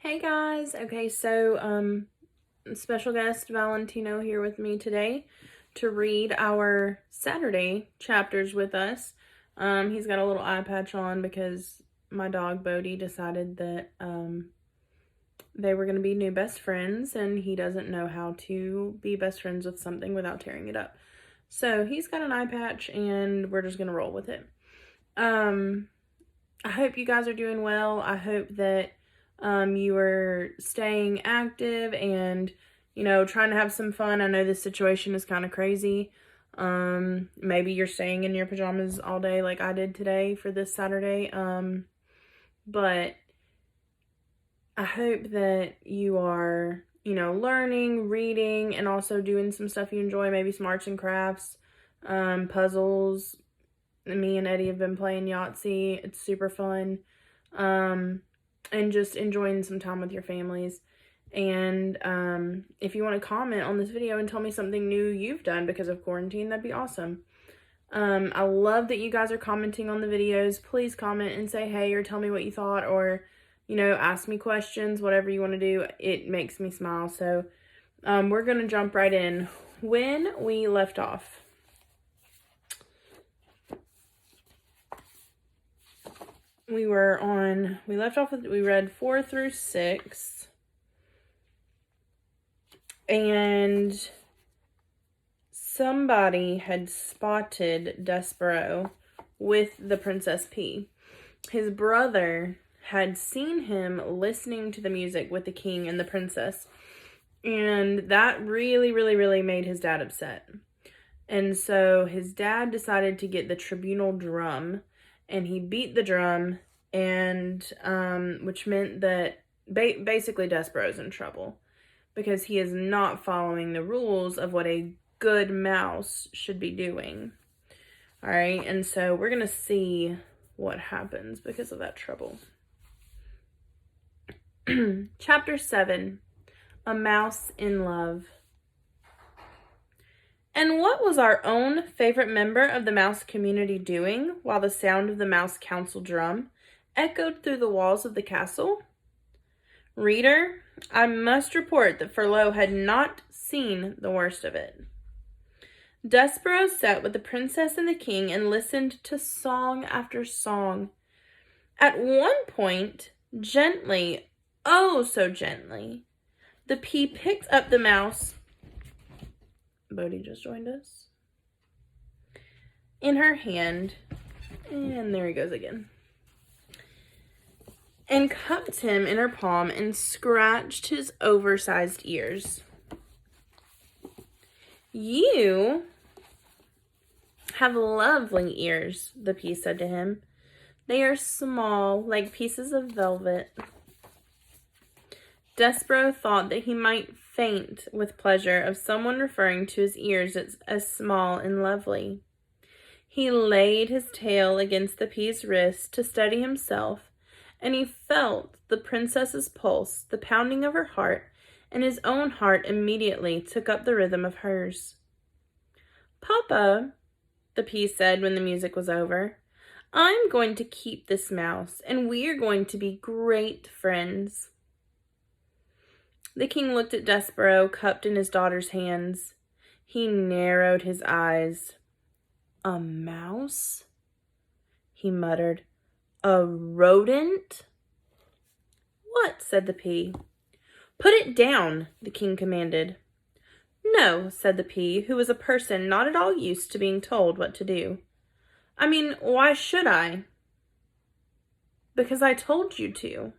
Hey guys, okay, so special guest Valentino here with me today to read our Saturday chapters with us. He's got a little eye patch on because my dog Bodhi decided that they were going to be new best friends and he doesn't know how to be best friends with something without tearing it up. So he's got an eye patch and we're just going to roll with it. I hope you guys are doing well. I hope that you are staying active and, trying to have some fun. I know this situation is kind of crazy. Maybe you're staying in your pajamas all day like I did today for this Saturday. But I hope that you are, learning, reading, and also doing some stuff you enjoy, maybe some arts and crafts, puzzles. Me and Eddie have been playing Yahtzee. It's super fun. And just enjoying some time with your families. And if you want to comment on this video and tell me something new you've done because of quarantine, that'd be awesome. I love that you guys are commenting on the videos. Please comment and say hey or tell me what you thought or, ask me questions, whatever you want to do. It makes me smile. So we're going to jump right in. When we left off, we read 4 through 6, and somebody had spotted Despereaux with the Princess P. His brother had seen him listening to the music with the king and the princess, and that really, really, really made his dad upset. And so his dad decided to get the tribunal drum, and he beat the drum, and which meant that basically Despereaux's in trouble because he is not following the rules of what a good mouse should be doing. All right, and so we're gonna see what happens because of that trouble. Chapter 7, A Mouse in Love. And what was our own favorite member of the mouse community doing while the sound of the mouse council drum echoed through the walls of the castle? Reader, I must report that Furlough had not seen the worst of it. Despereaux sat with the princess and the king and listened to song after song. At one point, gently, oh so gently, the pea picked up the mouse. Bodhi just joined us. In her hand, and there he goes again, and cupped him in her palm and scratched his oversized ears. You have lovely ears, the pea said to him. They are small, like pieces of velvet. Despereaux thought that he might faint with pleasure of someone referring to his ears as small and lovely. He laid his tail against the pea's wrist to steady himself, and he felt the princess's pulse, the pounding of her heart, and his own heart immediately took up the rhythm of hers. Papa, the pea said when the music was over, I'm going to keep this mouse, and we're going to be great friends. The king looked at Despereaux, cupped in his daughter's hands. He narrowed his eyes. A mouse? He muttered. A rodent? What? Said the pea. Put it down, the king commanded. No, said the pea, who was a person not at all used to being told what to do. I mean, why should I? Because I told you to.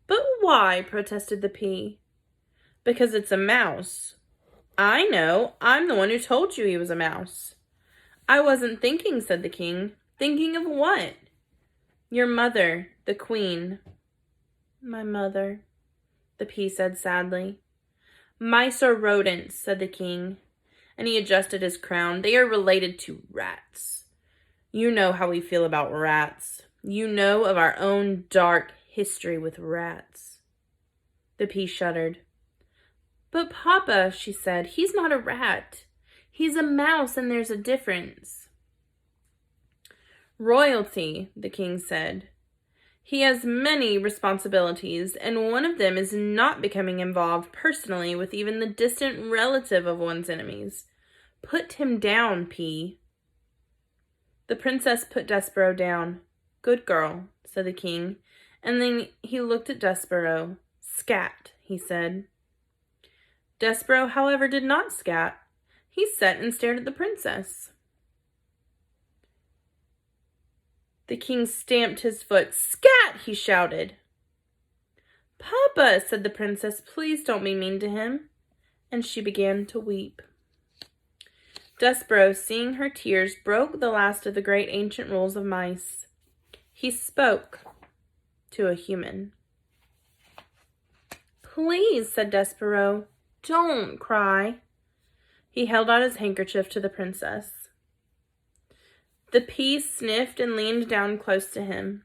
But why? Protested the pea. Because it's a mouse. I know. I'm the one who told you he was a mouse. I wasn't thinking, said the king. Thinking of what? Your mother, the queen. My mother, the pea said sadly. Mice are rodents, said the king, and he adjusted his crown. They are related to rats. You know how we feel about rats. You know of our own dark history with rats. The pea shuddered. But Papa, she said, he's not a rat. He's a mouse, and there's a difference. Royalty, the king said. He has many responsibilities, and one of them is not becoming involved personally with even the distant relative of one's enemies. Put him down, P. The princess put Despereaux down. Good girl, said the king, and then he looked at Despereaux. Scat, he said. Despereaux, however, did not scat. He sat and stared at the princess. The king stamped his foot. Scat, he shouted. Papa, said the princess, please don't be mean to him. And she began to weep. Despereaux, seeing her tears, broke the last of the great ancient rules of mice. He spoke to a human. Please, said Despereaux, don't cry. He held out his handkerchief to the princess. The pea sniffed and leaned down close to him.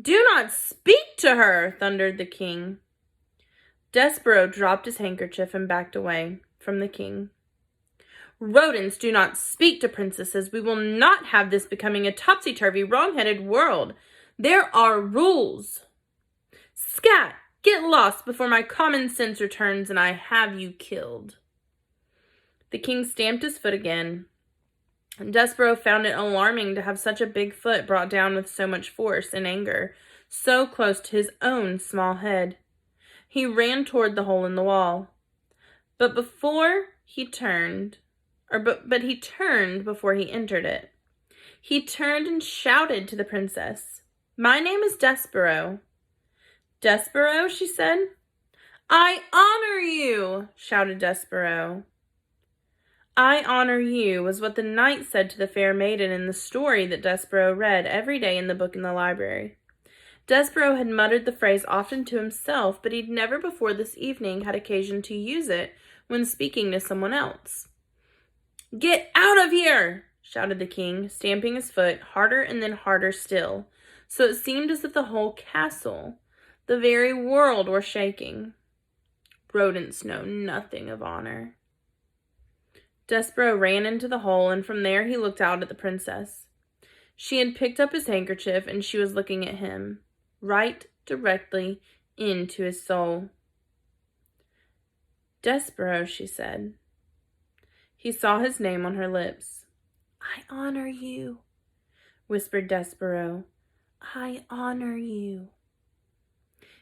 Do not speak to her, thundered the king. Despereaux dropped his handkerchief and backed away from the king. Rodents do not speak to princesses. We will not have this becoming a topsy-turvy, wrong-headed world. There are rules. Scat, get lost before my common sense returns and I have you killed. The king stamped his foot again. Despereaux found it alarming to have such a big foot brought down with so much force and anger, so close to his own small head. He ran toward the hole in the wall. But he turned before he entered it. He turned and shouted to the princess, My name is Despereaux. Despereaux, she said. I honor you, shouted Despereaux. I honor you was what the knight said to the fair maiden in the story that Despereaux read every day in the book in the library. Despereaux had muttered the phrase often to himself, but he'd never before this evening had occasion to use it when speaking to someone else. Get out of here, shouted the king, stamping his foot harder and then harder still, so it seemed as if the whole castle, the very world, were shaking. Rodents know nothing of honor. Despereaux ran into the hole, and from there he looked out at the princess. She had picked up his handkerchief, and she was looking at him, right directly into his soul. Despereaux, she said. He saw his name on her lips. I honor you, whispered Despereaux. I honor you.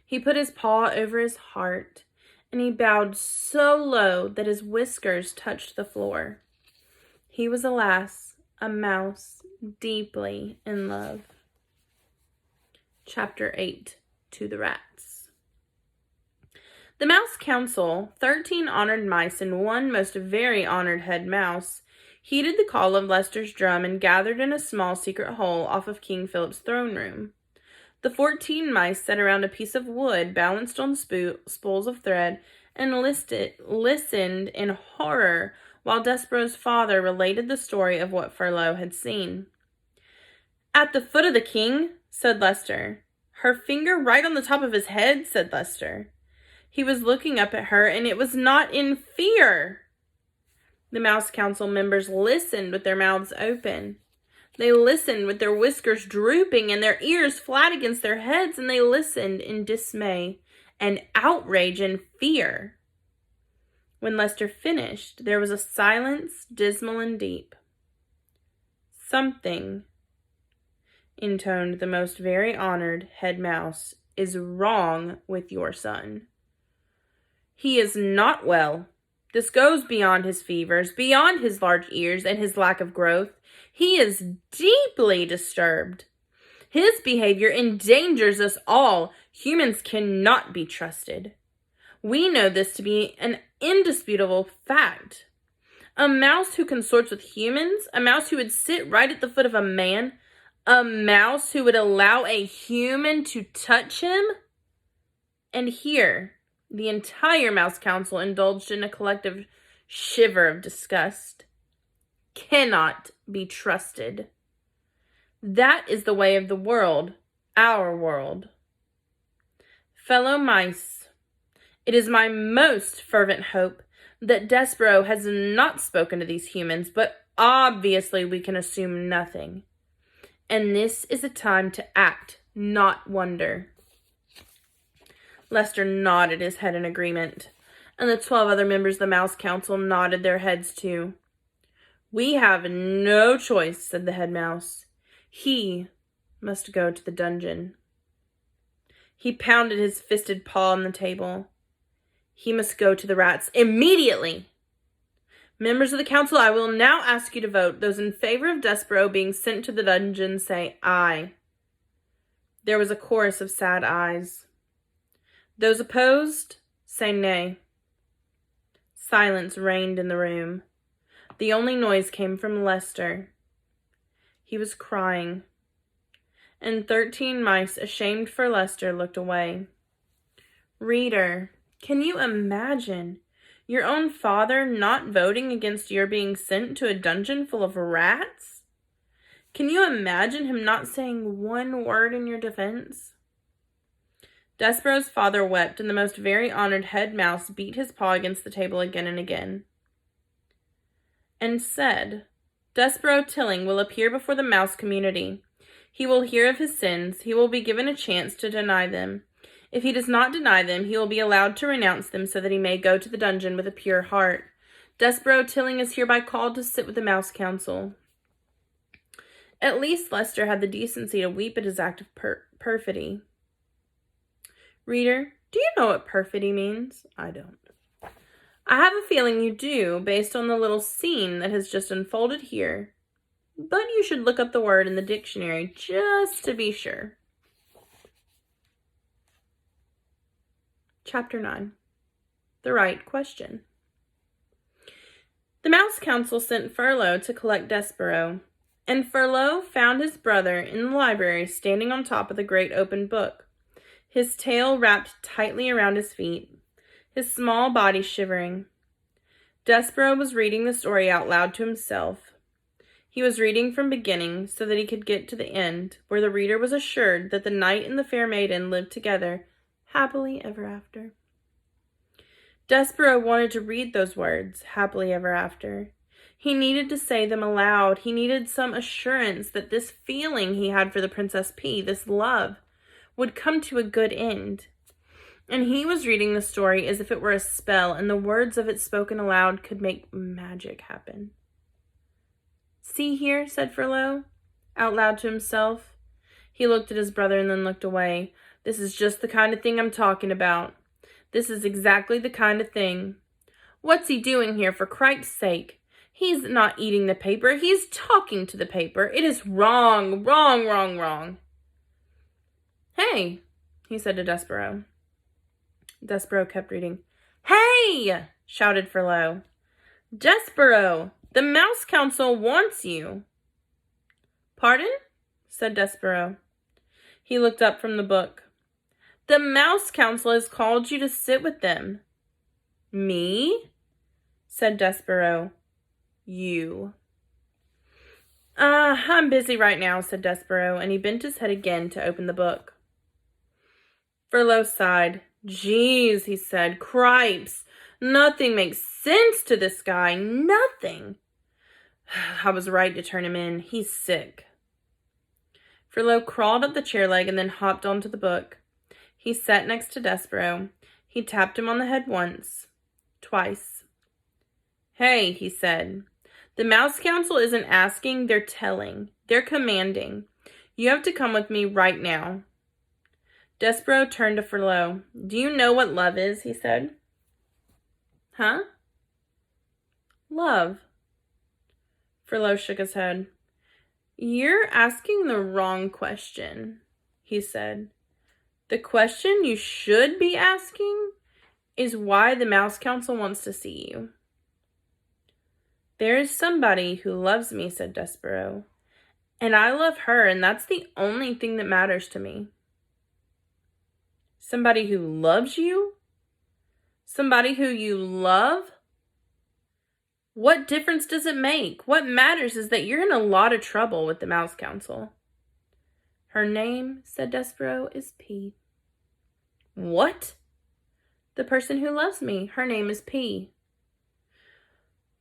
He put his paw over his heart, and he bowed so low that his whiskers touched the floor. He was, alas, a mouse deeply in love. Chapter 8. To the Rats. The Mouse Council, 13 honored mice and one most very honored head mouse, heeded the call of Leicester's drum and gathered in a small secret hole off of King Philip's throne room. The 14 mice sat around a piece of wood balanced on spools of thread and listened in horror while Despereaux's father related the story of what Furlough had seen. At the foot of the king, said Leicester. Her finger right on the top of his head, said Leicester. He was looking up at her, and it was not in fear. The Mouse Council members listened with their mouths open. They listened with their whiskers drooping and their ears flat against their heads, and they listened in dismay and outrage and fear. When Leicester finished, there was a silence dismal and deep. Something, intoned the most very honored head mouse, is wrong with your son. He is not well. This goes beyond his fevers, beyond his large ears and his lack of growth. He is deeply disturbed. His behavior endangers us all. Humans cannot be trusted. We know this to be an indisputable fact. A mouse who consorts with humans, a mouse who would sit right at the foot of a man, a mouse who would allow a human to touch him. And here, the entire Mouse Council indulged in a collective shiver of disgust. Cannot be trusted. That is the way of the world, our world. Fellow mice, it is my most fervent hope that Despereaux has not spoken to these humans, but obviously we can assume nothing. And this is a time to act, not wonder. Lester nodded his head in agreement, and the 12 other members of the Mouse Council nodded their heads too. "We have no choice," said the head mouse. "He must go to the dungeon." He pounded his fisted paw on the table. "He must go to the rats immediately. Members of the council, I will now ask you to vote. Those in favor of Despereaux being sent to the dungeon say aye." There was a chorus of sad ayes. Those opposed, say nay. Silence reigned in the room. The only noise came from Lester. He was crying, and 13 mice, ashamed for Lester, looked away. Reader, can you imagine your own father not voting against your being sent to a dungeon full of rats? Can you imagine him not saying one word in your defense? Despereaux's father wept, and the most very honored head mouse beat his paw against the table again and again, and said, "Despereaux Tilling will appear before the mouse community. He will hear of his sins. He will be given a chance to deny them. If he does not deny them, he will be allowed to renounce them so that he may go to the dungeon with a pure heart. Despereaux Tilling is hereby called to sit with the Mouse Council." At least Lester had the decency to weep at his act of perfidy. Reader, do you know what perfidy means? I don't. I have a feeling you do, based on the little scene that has just unfolded here. But you should look up the word in the dictionary just to be sure. Chapter 9. The Right Question. The Mouse Council sent Furlough to collect Despereaux, and Furlough found his brother in the library standing on top of the great open book, his tail wrapped tightly around his feet, his small body shivering. Despereaux was reading the story out loud to himself. He was reading from beginning so that he could get to the end, where the reader was assured that the knight and the fair maiden lived together happily ever after. Despereaux wanted to read those words, happily ever after. He needed to say them aloud. He needed some assurance that this feeling he had for the Princess P, this love, would come to a good end. And he was reading the story as if it were a spell, and the words of it spoken aloud could make magic happen. "See here," said Furlough, out loud to himself. He looked at his brother and then looked away. "This is just the kind of thing I'm talking about. This is exactly the kind of thing. What's he doing here, for cripe's sake? He's not eating the paper. He's talking to the paper. It is wrong, wrong, wrong, wrong." "Hey," he said to Despereaux. Despereaux kept reading. "Hey!" shouted Furlough. "Despereaux, the Mouse Council wants you." "Pardon?" said Despereaux. He looked up from the book. "The Mouse Council has called you to sit with them." "Me?" said Despereaux. "You." I'm busy right now," said Despereaux, and he bent his head again to open the book. Furlough sighed. "Geez," he said, "cripes. Nothing makes sense to this guy. Nothing. I was right to turn him in. He's sick." Furlough crawled up the chair leg and then hopped onto the book. He sat next to Despereaux. He tapped him on the head once, twice. "Hey," he said. "The Mouse Council isn't asking, they're telling. They're commanding. You have to come with me right now." Despereaux turned to Furlough. "Do you know what love is?" he said. "Huh?" "Love." Furlough shook his head. "You're asking the wrong question," he said. "The question you should be asking is why the Mouse Council wants to see you." "There is somebody who loves me," said Despereaux. "And I love her, and that's the only thing that matters to me." "Somebody who loves you? Somebody who you love? What difference does it make? What matters is that you're in a lot of trouble with the Mouse Council." "Her name," said Despereaux, "is P." "What?" "The person who loves me. Her name is P."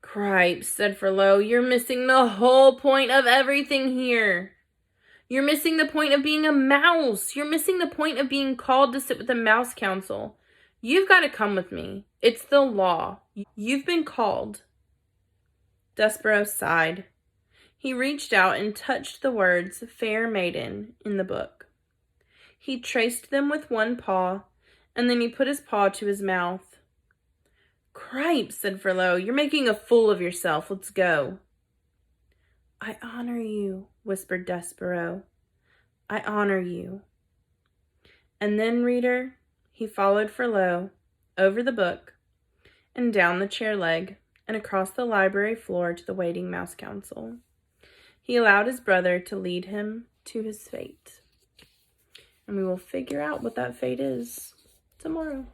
"Cripes," said Furlough, "you're missing the whole point of everything here. You're missing the point of being a mouse. You're missing the point of being called to sit with the mouse council. You've got to come with me. It's the law. You've been called. Despereaux sighed. He reached out and touched the words, Fair Maiden, in the book. He traced them with one paw, and then he put his paw to his mouth. Cripes, said Furlough, you're making a fool of yourself. Let's go. I honor you, whispered Despereaux. I honor you. And then, reader, he followed Furlough over the book and down the chair leg and across the library floor to the waiting mouse council. He allowed his brother to lead him to his fate. And we will figure out what that fate is tomorrow.